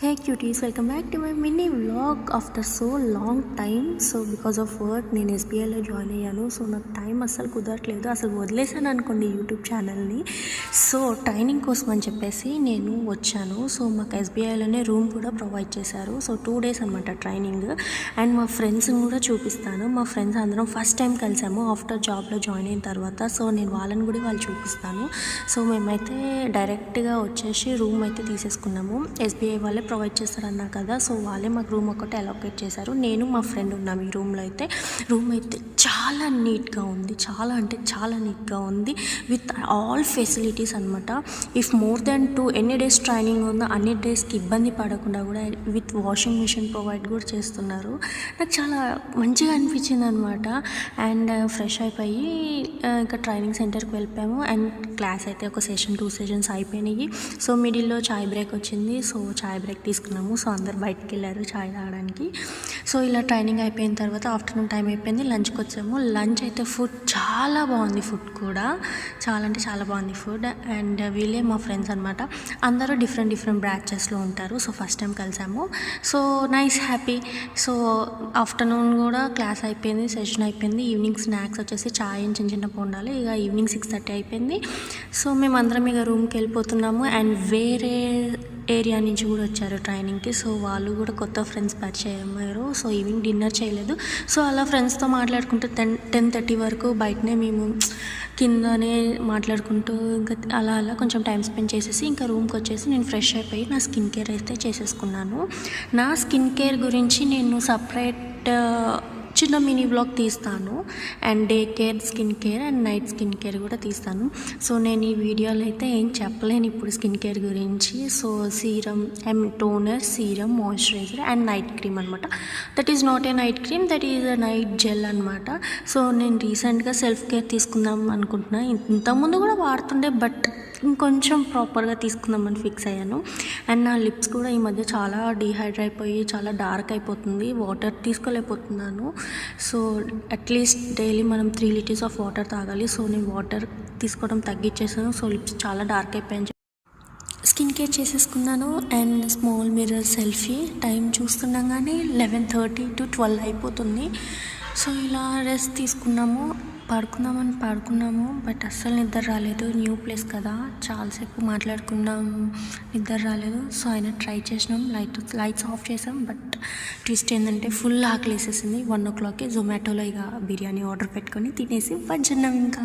Hey cuties, welcome back to my mini vlog after so long time. So because of work నేను ఎస్బీఐలో join అయ్యాను. So నాకు time అస్సలు కుదరట్లేదు, అసలు వదిలేసాను అనుకోండి యూట్యూబ్ ఛానల్ని. సో ట్రైనింగ్ కోసం అని చెప్పేసి నేను వచ్చాను. సో మాకు ఎస్బీఐలోనే రూమ్ కూడా ప్రొవైడ్ చేశారు. సో 2 days అనమాట ట్రైనింగ్. అండ్ మా ఫ్రెండ్స్ని కూడా చూపిస్తాను. మా ఫ్రెండ్స్ అందరం ఫస్ట్ టైం కలిసాము ఆఫ్టర్ జాబ్లో జాయిన్ అయిన తర్వాత. సో నేను వాళ్ళని కూడా వాళ్ళు చూపిస్తాను. సో మేమైతే డైరెక్ట్గా వచ్చేసి రూమ్ అయితే తీసేసుకున్నాము. ఎస్బీఐ వాళ్ళే ప్రొవైడ్ చేస్తారన్నా కదా, సో వాళ్ళే మాకు రూమ్ ఒకటి అలొకేట్ చేశారు. నేను మా ఫ్రెండ్ ఉన్నాం ఈ రూమ్లో అయితే. రూమ్ అయితే చాలా నీట్గా ఉంది, చాలా అంటే చాలా నీట్గా ఉంది, విత్ ఆల్ ఫెసిలిటీస్ అనమాట. ఇఫ్ మోర్ దెన్ 2 ఎన్ని డేస్ ట్రైనింగ్ ఉందో అన్ని డేస్కి ఇబ్బంది పడకుండా కూడా విత్ వాషింగ్ మిషన్ ప్రొవైడ్ కూడా చేస్తున్నారు. నాకు చాలా మంచిగా అనిపించింది అనమాట. అండ్ ఫ్రెష్ అయిపోయి ఇంకా ట్రైనింగ్ సెంటర్కి వెళ్ళిపోయాము. అండ్ క్లాస్ అయితే ఒక సెషన్ 2 సెషన్స్ అయిపోయినాయి. సో మిడిల్లో చాయ్ బ్రేక్ వచ్చింది. సో చాయ్ బ్రేక్ తీసుకున్నాము. సో అందరు బయటికి వెళ్ళారు చాయ్ తాగడానికి. సో ఇలా ట్రైనింగ్ అయిపోయిన తర్వాత ఆఫ్టర్నూన్ టైం అయిపోయింది, లంచ్కి వచ్చాము. లంచ్ అయితే ఫుడ్ చాలా బాగుంది, ఫుడ్ కూడా చాలా అంటే చాలా బాగుంది ఫుడ్. అండ్ వీళ్ళే మా ఫ్రెండ్స్ అనమాట. అందరూ డిఫరెంట్ బ్రాంచెస్లో ఉంటారు. సో ఫస్ట్ టైం కలిసాము. So nice, happy. So afternoon కూడా క్లాస్ అయిపోయింది, సెషన్ అయిపోయింది. ఈవినింగ్ స్నాక్స్ వచ్చేసి చాయ్ చిన్న పొండాలి. ఇక ఈవినింగ్ 6:30 అయిపోయింది. సో మేమందరం ఇక రూమ్కి వెళ్ళిపోతున్నాము. అండ్ వేరే ఏరియా నుంచి కూడా వచ్చారు ట్రైనింగ్కి. సో వాళ్ళు కూడా కొత్త ఫ్రెండ్స్ పరిచయం అయ్యారు. సో ఈవినింగ్ డిన్నర్ చేయలేదు. సో అలా ఫ్రెండ్స్తో మాట్లాడుకుంటూ 10:30 వరకు బయటనే మేము కిందనే మాట్లాడుకుంటూ ఇంకా అలా కొంచెం టైం స్పెండ్ చేసేసి ఇంకా రూమ్కి వచ్చేసి నేను ఫ్రెష్ అయిపోయి నా స్కిన్ కేర్ అయితే చేసేసుకున్నాను. నా స్కిన్ కేర్ గురించి నేను సపరేట్ చిన్న మినీ బ్లాగ్ తీస్తాను. And day care, skin care and night skin care కూడా తీస్తాను. సో నేను ఈ వీడియోలో అయితే ఏం చెప్పలేను ఇప్పుడు స్కిన్ కేర్ గురించి. So serum, toner, serum, moisturiser and night cream అనమాట. That is not a night cream, that is a night gel అనమాట. సో నేను రీసెంట్గా సెల్ఫ్ కేర్ తీసుకుందాం అనుకుంటున్నా. ఇంతకుముందు కూడా వాడుతుండే, బట్ ఇంకొంచెం ప్రాపర్గా తీసుకుందామని ఫిక్స్ అయ్యాను. అండ్ నా లిప్స్ కూడా ఈ మధ్య చాలా డీహైడ్రేట్ అయిపోయి చాలా డార్క్ అయిపోతుంది, వాటర్ తీసుకోలేకపోతున్నాను. సో అట్లీస్ట్ డైలీ మనం 3 liters ఆఫ్ వాటర్ తాగాలి. సో నేను వాటర్ తీసుకోవడం తగ్గించేసాను. సో లిప్స్ చాలా డార్క్ అయిపోయాను. స్కిన్ కేర్ చేసేసుకున్నాను. And small mirror selfie time చూస్తుండగానే 11:30 to 12 అయిపోతుంది. సో ఇలా రెస్ట్ తీసుకున్నాము, పడుకున్నాము. బట్ అస్సలు నిద్ర రాలేదు. న్యూ ప్లేస్ కదా, చాలాసేపు మాట్లాడుకున్నాం, నిద్ర రాలేదు. సో అయినా ట్రై చేసినాం, లైట్స్ ఆఫ్ చేసాం. బట్ ట్విస్ట్ ఏంటంటే ఫుల్ ఆకలి వేసేసింది. 1 o'clock జొమాటోలో ఇక బిర్యానీ ఆర్డర్ పెట్టుకొని తినేసి పడుకున్నాం ఇంకా.